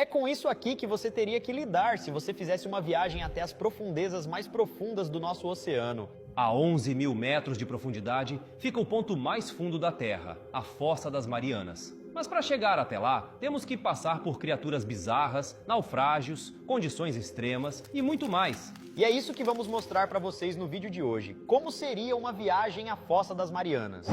É com isso aqui que você teria que lidar se você fizesse uma viagem até as profundezas mais profundas do nosso oceano. A 11.000 metros de profundidade fica o ponto mais fundo da Terra, a Fossa das Marianas. Mas para chegar até lá, temos que passar por criaturas bizarras, naufrágios, condições extremas e muito mais. E é isso que vamos mostrar para vocês no vídeo de hoje. Como seria uma viagem à Fossa das Marianas?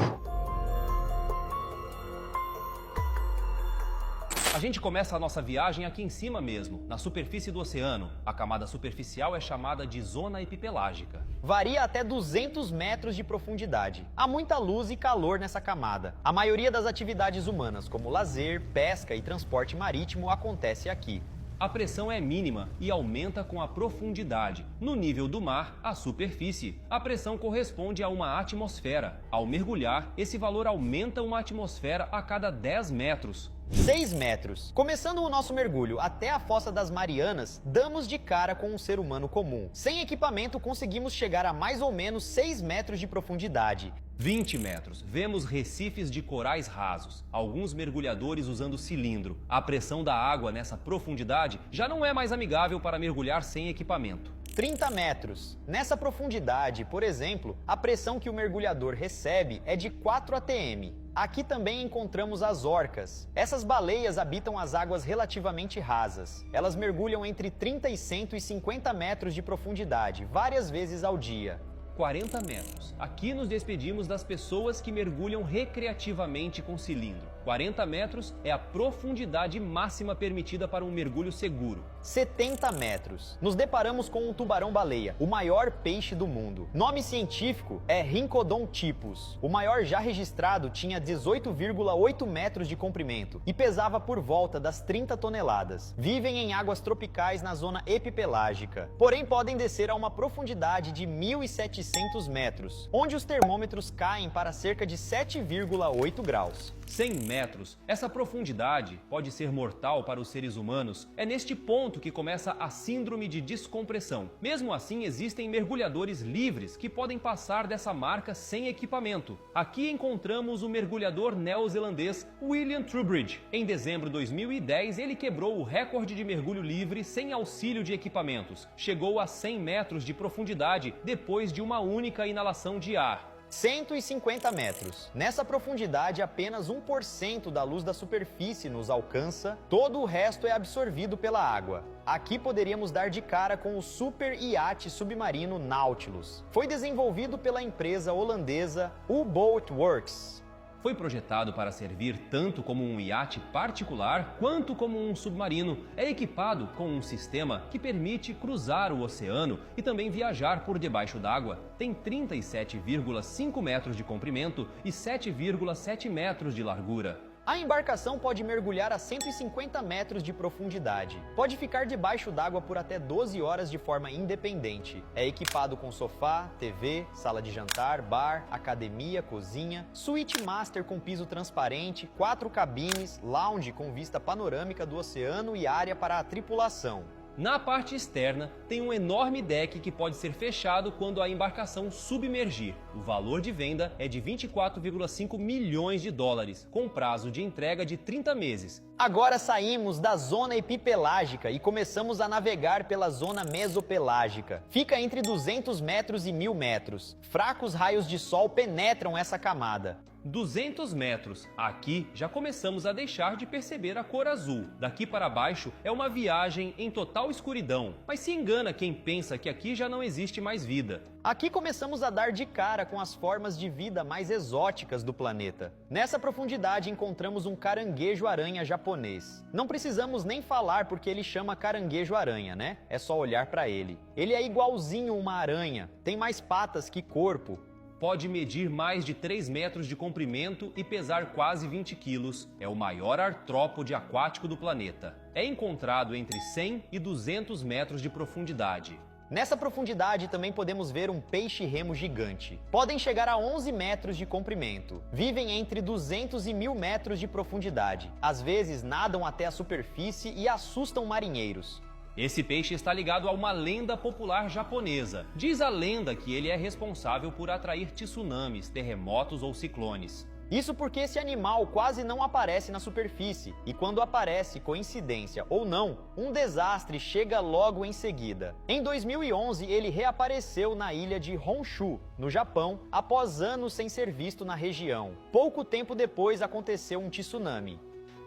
A gente começa a nossa viagem aqui em cima mesmo, na superfície do oceano. A camada superficial é chamada de zona epipelágica. Varia até 200 metros de profundidade. Há muita luz e calor nessa camada. A maioria das atividades humanas, como lazer, pesca e transporte marítimo, acontece aqui. A pressão é mínima e aumenta com a profundidade. No nível do mar, a superfície, a pressão corresponde a uma atmosfera. Ao mergulhar, esse valor aumenta uma atmosfera a cada 10 metros. 6 metros. Começando o nosso mergulho até a Fossa das Marianas, damos de cara com um ser humano comum. Sem equipamento, conseguimos chegar a mais ou menos 6 metros de profundidade. 20 metros. Vemos recifes de corais rasos, alguns mergulhadores usando cilindro. A pressão da água nessa profundidade já não é mais amigável para mergulhar sem equipamento. 30 metros. Nessa profundidade, por exemplo, a pressão que o mergulhador recebe é de 4 atm. Aqui também encontramos as orcas. Essas baleias habitam as águas relativamente rasas. Elas mergulham entre 30 e 150 metros de profundidade, várias vezes ao dia. 40 metros. Aqui nos despedimos das pessoas que mergulham recreativamente com cilindro. 40 metros é a profundidade máxima permitida para um mergulho seguro. 70 metros. Nos deparamos com um tubarão-baleia, o maior peixe do mundo. Nome científico é Rhincodon-typus. O maior já registrado tinha 18,8 metros de comprimento e pesava por volta das 30 toneladas. Vivem em águas tropicais na zona epipelágica, porém podem descer a uma profundidade de 1.700 metros, onde os termômetros caem para cerca de 7,8 graus. 100 metros. Essa profundidade pode ser mortal para os seres humanos. É neste ponto que começa a síndrome de descompressão. Mesmo assim, existem mergulhadores livres que podem passar dessa marca sem equipamento. Aqui encontramos o mergulhador neozelandês William Trubridge. Em dezembro de 2010, ele quebrou o recorde de mergulho livre sem auxílio de equipamentos. Chegou a 100 metros de profundidade depois de uma única inalação de ar. 150 metros. Nessa profundidade, apenas 1% da luz da superfície nos alcança, todo o resto é absorvido pela água. Aqui poderíamos dar de cara com o super iate submarino Nautilus. Foi desenvolvido pela empresa holandesa U-Boat Works. Foi projetado para servir tanto como um iate particular quanto como um submarino. É equipado com um sistema que permite cruzar o oceano e também viajar por debaixo d'água. Tem 37,5 metros de comprimento e 7,7 metros de largura. A embarcação pode mergulhar a 150 metros de profundidade. Pode ficar debaixo d'água por até 12 horas de forma independente. É equipado com sofá, TV, sala de jantar, bar, academia, cozinha, suíte master com piso transparente, 4 cabines, lounge com vista panorâmica do oceano e área para a tripulação. Na parte externa, tem um enorme deck que pode ser fechado quando a embarcação submergir. O valor de venda é de 24,5 milhões de dólares, com prazo de entrega de 30 meses. Agora saímos da zona epipelágica e começamos a navegar pela zona mesopelágica. Fica entre 200 metros e 1.000 metros. Fracos raios de sol penetram essa camada. 200 metros. Aqui já começamos a deixar de perceber a cor azul. Daqui para baixo é uma viagem em total escuridão. Mas se engana quem pensa que aqui já não existe mais vida. Aqui começamos a dar de cara com as formas de vida mais exóticas do planeta. Nessa profundidade encontramos um caranguejo-aranha japonês. Não precisamos nem falar porque ele chama caranguejo-aranha, né? É só olhar para ele. Ele é igualzinho uma aranha, tem mais patas que corpo. Pode medir mais de 3 metros de comprimento e pesar quase 20 quilos. É o maior artrópode aquático do planeta. É encontrado entre 100 e 200 metros de profundidade. Nessa profundidade também podemos ver um peixe-remo gigante. Podem chegar a 11 metros de comprimento. Vivem entre 200 e 1.000 metros de profundidade. Às vezes nadam até a superfície e assustam marinheiros. Esse peixe está ligado a uma lenda popular japonesa. Diz a lenda que ele é responsável por atrair tsunamis, terremotos ou ciclones. Isso porque esse animal quase não aparece na superfície, e quando aparece, coincidência ou não, um desastre chega logo em seguida. Em 2011, ele reapareceu na ilha de Honshu, no Japão, após anos sem ser visto na região. Pouco tempo depois aconteceu um tsunami.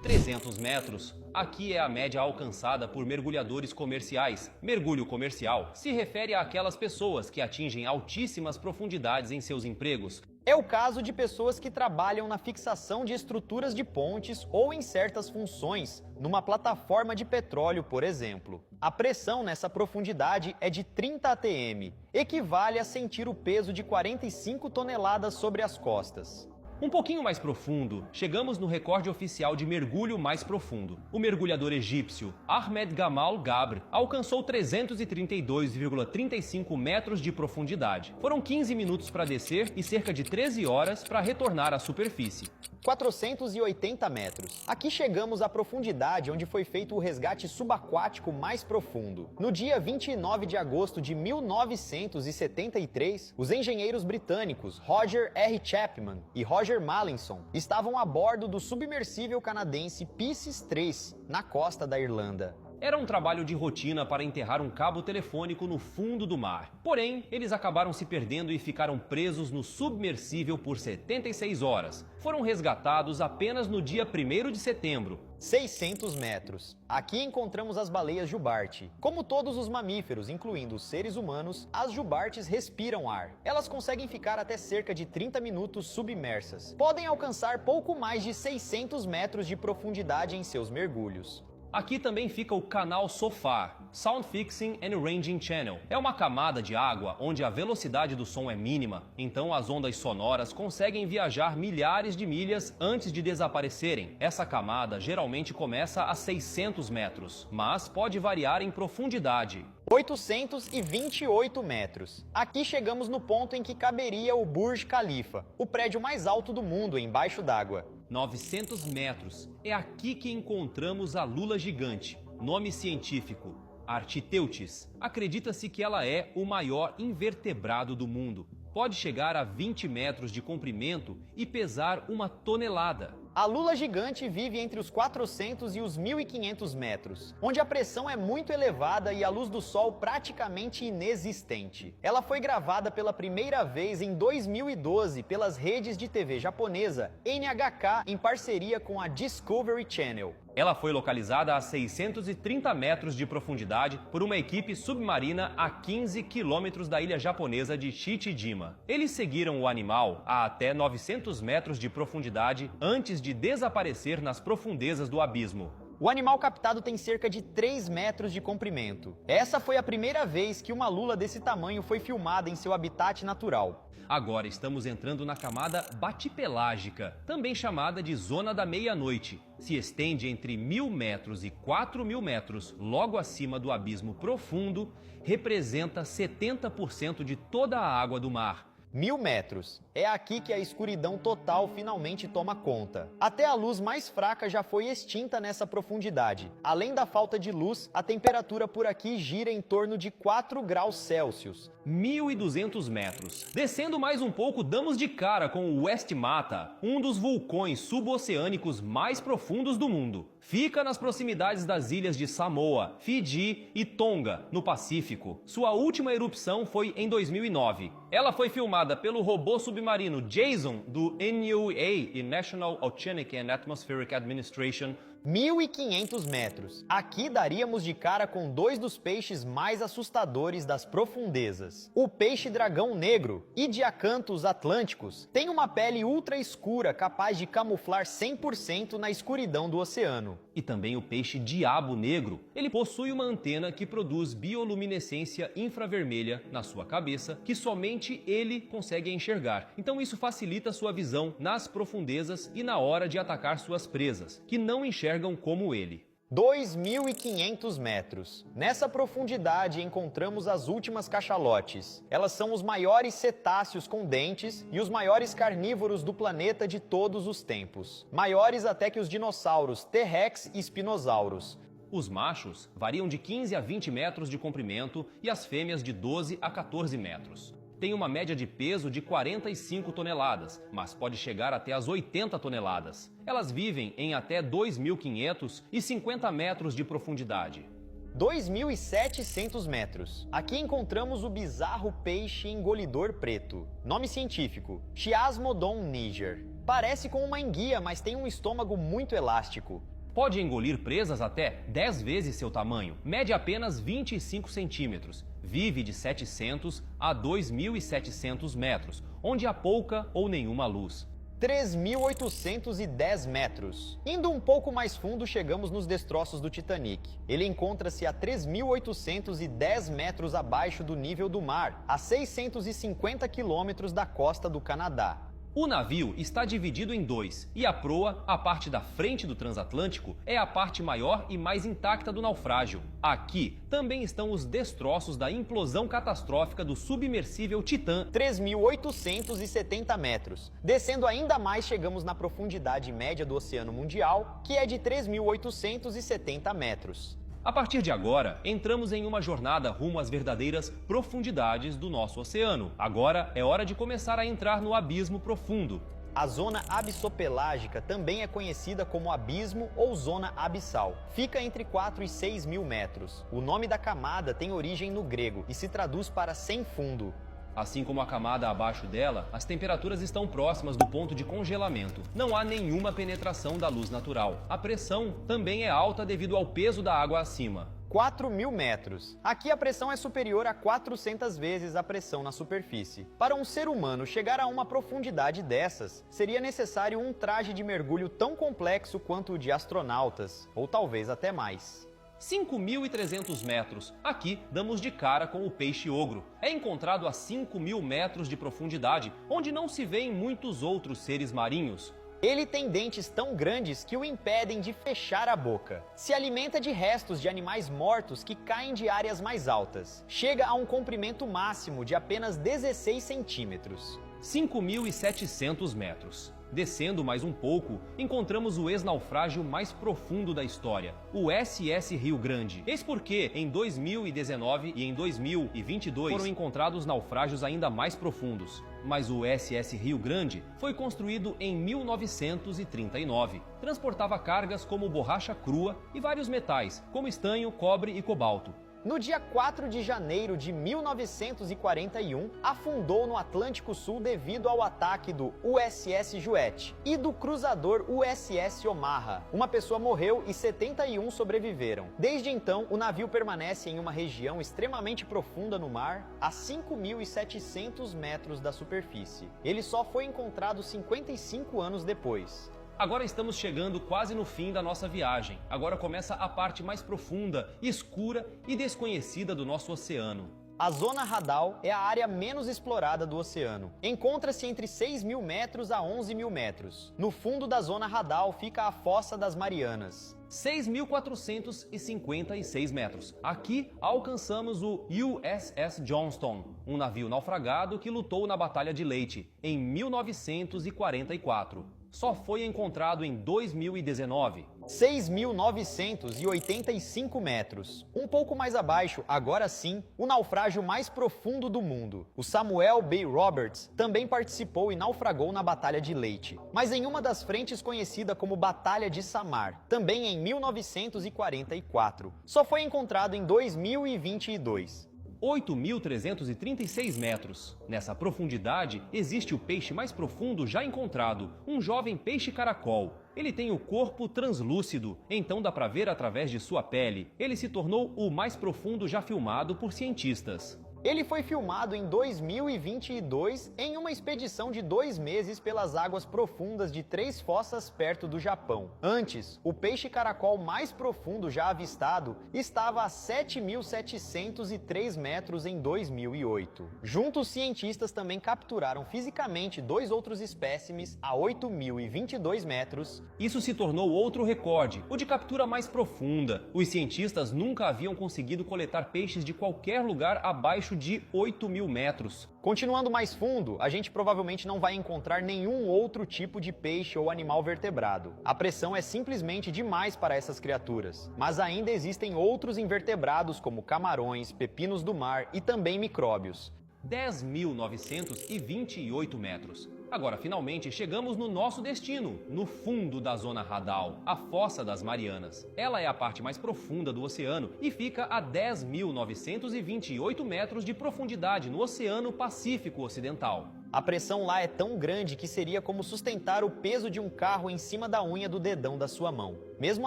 300 metros. Aqui é a média alcançada por mergulhadores comerciais. Mergulho comercial se refere àquelas pessoas que atingem altíssimas profundidades em seus empregos. É o caso de pessoas que trabalham na fixação de estruturas de pontes ou em certas funções, numa plataforma de petróleo, por exemplo. A pressão nessa profundidade é de 30 atm, equivale a sentir o peso de 45 toneladas sobre as costas. Um pouquinho mais profundo, chegamos no recorde oficial de mergulho mais profundo. O mergulhador egípcio Ahmed Gamal Gabr alcançou 332,35 metros de profundidade. Foram 15 minutos para descer e cerca de 13 horas para retornar à superfície. 480 metros. Aqui chegamos à profundidade onde foi feito o resgate subaquático mais profundo. No dia 29 de agosto de 1973, os engenheiros britânicos Roger R. Chapman e Roger Mallinson estavam a bordo do submersível canadense Pisces 3, na costa da Irlanda. Era um trabalho de rotina para enterrar um cabo telefônico no fundo do mar. Porém, eles acabaram se perdendo e ficaram presos no submersível por 76 horas. Foram resgatados apenas no dia 1º de setembro. 600 metros. Aqui encontramos as baleias jubarte. Como todos os mamíferos, incluindo os seres humanos, as jubartes respiram ar. Elas conseguem ficar até cerca de 30 minutos submersas. Podem alcançar pouco mais de 600 metros de profundidade em seus mergulhos. Aqui também fica o canal SOFAR, Sound Fixing and Ranging Channel. É uma camada de água onde a velocidade do som é mínima, então as ondas sonoras conseguem viajar milhares de milhas antes de desaparecerem. Essa camada geralmente começa a 600 metros, mas pode variar em profundidade. 828 metros. Aqui chegamos no ponto em que caberia o Burj Khalifa, o prédio mais alto do mundo embaixo d'água. 900 metros. É aqui que encontramos a lula gigante. Nome científico: Architeuthis. Acredita-se que ela é o maior invertebrado do mundo. Pode chegar a 20 metros de comprimento e pesar 1 tonelada. A lula gigante vive entre os 400 e os 1.500 metros, onde a pressão é muito elevada e a luz do sol praticamente inexistente. Ela foi gravada pela primeira vez em 2012 pelas redes de TV japonesa NHK em parceria com a Discovery Channel. Ela foi localizada a 630 metros de profundidade por uma equipe submarina a 15 quilômetros da ilha japonesa de Chichijima. Eles seguiram o animal a até 900 metros de profundidade antes de desaparecer nas profundezas do abismo. O animal captado tem cerca de 3 metros de comprimento. Essa foi a primeira vez que uma lula desse tamanho foi filmada em seu habitat natural. Agora estamos entrando na camada batipelágica, também chamada de Zona da Meia-Noite. Se estende entre 1.000 metros e 4.000 metros, logo acima do abismo profundo, representa 70% de toda a água do mar. 1.000 metros. É aqui que a escuridão total finalmente toma conta. Até a luz mais fraca já foi extinta nessa profundidade. Além da falta de luz, a temperatura por aqui gira em torno de 4 graus Celsius. 1.200 metros. Descendo mais um pouco, damos de cara com o West Mata, um dos vulcões suboceânicos mais profundos do mundo. Fica nas proximidades das ilhas de Samoa, Fiji e Tonga, no Pacífico. Sua última erupção foi em 2009. Ela foi filmada pelo robô submarino Jason, do NOAA, National Oceanic and Atmospheric Administration. 1.500 metros. Aqui daríamos de cara com dois dos peixes mais assustadores das profundezas. O peixe-dragão negro, Idiacanthus atlânticos, tem uma pele ultra escura capaz de camuflar 100% na escuridão do oceano. E também o peixe-diabo negro. Ele possui uma antena que produz bioluminescência infravermelha na sua cabeça, que somente ele consegue enxergar. Então isso facilita sua visão nas profundezas e na hora de atacar suas presas, que não enxergam como ele. 2.500 metros. Nessa profundidade encontramos as últimas cachalotes. Elas são os maiores cetáceos com dentes e os maiores carnívoros do planeta de todos os tempos. Maiores até que os dinossauros T-Rex e Spinosaurus. Os machos variam de 15 a 20 metros de comprimento e as fêmeas de 12 a 14 metros. Tem uma média de peso de 45 toneladas, mas pode chegar até as 80 toneladas. Elas vivem em até 2.550 metros de profundidade. 2.700 metros. Aqui encontramos o bizarro peixe engolidor preto. Nome científico: Chiasmodon niger. Parece com uma enguia, mas tem um estômago muito elástico. Pode engolir presas até 10 vezes seu tamanho. Mede apenas 25 centímetros. Vive de 700 a 2.700 metros, onde há pouca ou nenhuma luz. 3.810 metros. Indo um pouco mais fundo, chegamos nos destroços do Titanic. Ele encontra-se a 3.810 metros abaixo do nível do mar, a 650 quilômetros da costa do Canadá. O navio está dividido em dois, e a proa, a parte da frente do transatlântico, é a parte maior e mais intacta do naufrágio. Aqui também estão os destroços da implosão catastrófica do submersível Titã. 3.870 metros. Descendo ainda mais, chegamos na profundidade média do Oceano Mundial, que é de 3.870 metros. A partir de agora, entramos em uma jornada rumo às verdadeiras profundidades do nosso oceano. Agora é hora de começar a entrar no abismo profundo. A zona abissopelágica também é conhecida como abismo ou zona abissal. Fica entre 4 e 6 mil metros. O nome da camada tem origem no grego e se traduz para sem fundo. Assim como a camada abaixo dela, as temperaturas estão próximas do ponto de congelamento. Não há nenhuma penetração da luz natural. A pressão também é alta devido ao peso da água acima. 4.000 metros. Aqui a pressão é superior a 400 vezes a pressão na superfície. Para um ser humano chegar a uma profundidade dessas, seria necessário um traje de mergulho tão complexo quanto o de astronautas, ou talvez até mais. 5.300 metros. Aqui damos de cara com o peixe-ogro. É encontrado a 5.000 metros de profundidade, onde não se vê em muitos outros seres marinhos. Ele tem dentes tão grandes que o impedem de fechar a boca. Se alimenta de restos de animais mortos que caem de áreas mais altas. Chega a um comprimento máximo de apenas 16 centímetros. 5.700 metros. Descendo mais um pouco, encontramos o ex-naufrágio mais profundo da história, o SS Rio Grande. Eis porque, em 2019 e em 2022, foram encontrados naufrágios ainda mais profundos. Mas o SS Rio Grande foi construído em 1939. Transportava cargas como borracha crua e vários metais, como estanho, cobre e cobalto. No dia 4 de janeiro de 1941, afundou no Atlântico Sul devido ao ataque do USS Juet e do cruzador USS Omaha. Uma pessoa morreu e 71 sobreviveram. Desde então, o navio permanece em uma região extremamente profunda no mar, a 5.700 metros da superfície. Ele só foi encontrado 55 anos depois. Agora estamos chegando quase no fim da nossa viagem. Agora começa a parte mais profunda, escura e desconhecida do nosso oceano. A Zona Radal é a área menos explorada do oceano. Encontra-se entre 6.000 metros a 11.000 metros. No fundo da Zona Radal fica a Fossa das Marianas. 6.456 metros. Aqui alcançamos o USS Johnston, um navio naufragado que lutou na Batalha de Leyte, em 1944. Só foi encontrado em 2019. 6.985 metros. Um pouco mais abaixo, agora sim, o naufrágio mais profundo do mundo. O Samuel B. Roberts também participou e naufragou na Batalha de Leyte, mas em uma das frentes conhecida como Batalha de Samar, também em 1944. Só foi encontrado em 2022. 8.336 metros. Nessa profundidade existe o peixe mais profundo já encontrado, um jovem peixe-caracol. Ele tem o corpo translúcido, então dá para ver através de sua pele. Ele se tornou o mais profundo já filmado por cientistas. Ele foi filmado em 2022 em uma expedição de 2 meses pelas águas profundas de 3 fossas perto do Japão. Antes, o peixe-caracol mais profundo já avistado estava a 7.703 metros em 2008. Juntos, cientistas também capturaram fisicamente 2 outros espécimes a 8.022 metros. Isso se tornou outro recorde, o de captura mais profunda. Os cientistas nunca haviam conseguido coletar peixes de qualquer lugar abaixo de 8.000 metros. Continuando mais fundo, a gente provavelmente não vai encontrar nenhum outro tipo de peixe ou animal vertebrado. A pressão é simplesmente demais para essas criaturas. Mas ainda existem outros invertebrados como camarões, pepinos do mar e também micróbios. 10.928 metros. Agora, finalmente, chegamos no nosso destino, no fundo da Zona Radal, a Fossa das Marianas. Ela é a parte mais profunda do oceano e fica a 10.928 metros de profundidade no Oceano Pacífico Ocidental. A pressão lá é tão grande que seria como sustentar o peso de um carro em cima da unha do dedão da sua mão. Mesmo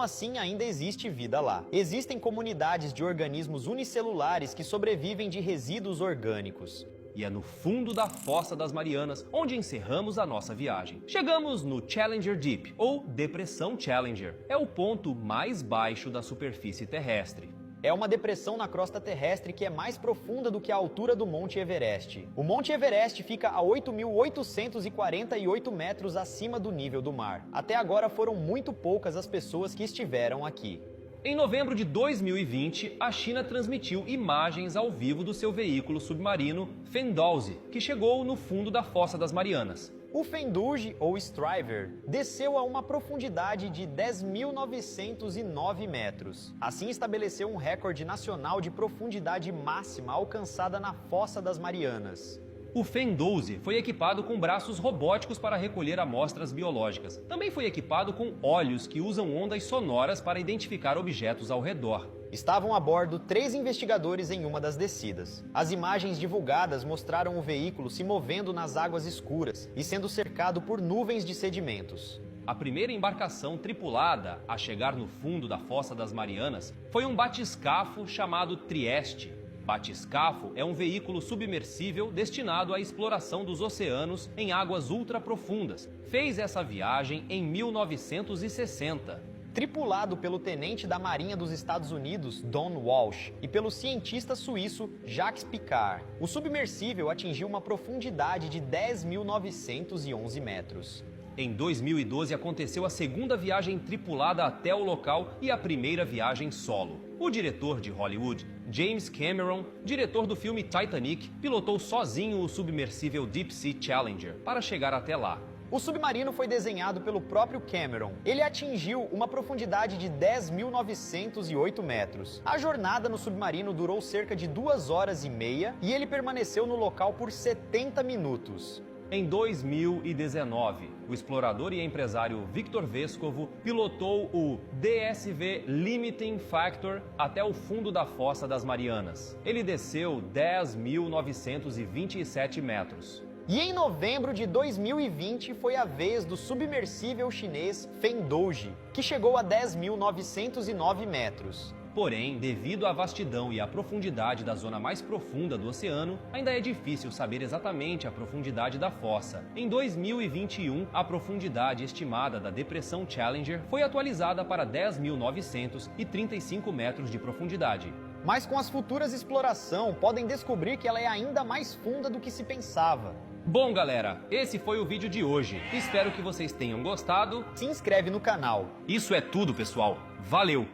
assim, ainda existe vida lá. Existem comunidades de organismos unicelulares que sobrevivem de resíduos orgânicos. E é no fundo da Fossa das Marianas onde encerramos a nossa viagem. Chegamos no Challenger Deep, ou Depressão Challenger. É o ponto mais baixo da superfície terrestre. É uma depressão na crosta terrestre que é mais profunda do que a altura do Monte Everest. O Monte Everest fica a 8.848 metros acima do nível do mar. Até agora foram muito poucas as pessoas que estiveram aqui. Em novembro de 2020, a China transmitiu imagens ao vivo do seu veículo submarino Fendalzi, que chegou no fundo da Fossa das Marianas. O Fendalzi, ou Striver, desceu a uma profundidade de 10.909 metros. Assim estabeleceu um recorde nacional de profundidade máxima alcançada na Fossa das Marianas. O Fendalzi foi equipado com braços robóticos para recolher amostras biológicas. Também foi equipado com olhos que usam ondas sonoras para identificar objetos ao redor. Estavam a bordo 3 investigadores em uma das descidas. As imagens divulgadas mostraram o veículo se movendo nas águas escuras e sendo cercado por nuvens de sedimentos. A primeira embarcação tripulada a chegar no fundo da Fossa das Marianas foi um batiscafo chamado Trieste. Batiscafo é um veículo submersível destinado à exploração dos oceanos em águas ultraprofundas. Fez essa viagem em 1960. Tripulado pelo tenente da Marinha dos Estados Unidos, Don Walsh, e pelo cientista suíço Jacques Piccard, o submersível atingiu uma profundidade de 10.911 metros. Em 2012 aconteceu a segunda viagem tripulada até o local e a primeira viagem solo. O diretor de Hollywood, James Cameron, diretor do filme Titanic, pilotou sozinho o submersível Deep Sea Challenger para chegar até lá. O submarino foi desenhado pelo próprio Cameron. Ele atingiu uma profundidade de 10.908 metros. A jornada no submarino durou cerca de 2 horas e meia e ele permaneceu no local por 70 minutos. Em 2019, o explorador e empresário Victor Vescovo pilotou o DSV Limiting Factor até o fundo da Fossa das Marianas. Ele desceu 10.927 metros. E em novembro de 2020 foi a vez do submersível chinês Fendalzi, que chegou a 10.909 metros. Porém, devido à vastidão e à profundidade da zona mais profunda do oceano, ainda é difícil saber exatamente a profundidade da fossa. Em 2021, a profundidade estimada da Depressão Challenger foi atualizada para 10.935 metros de profundidade. Mas com as futuras explorações, podem descobrir que ela é ainda mais funda do que se pensava. Bom, galera, esse foi o vídeo de hoje. Espero que vocês tenham gostado. Se inscreve no canal. Isso é tudo, pessoal. Valeu!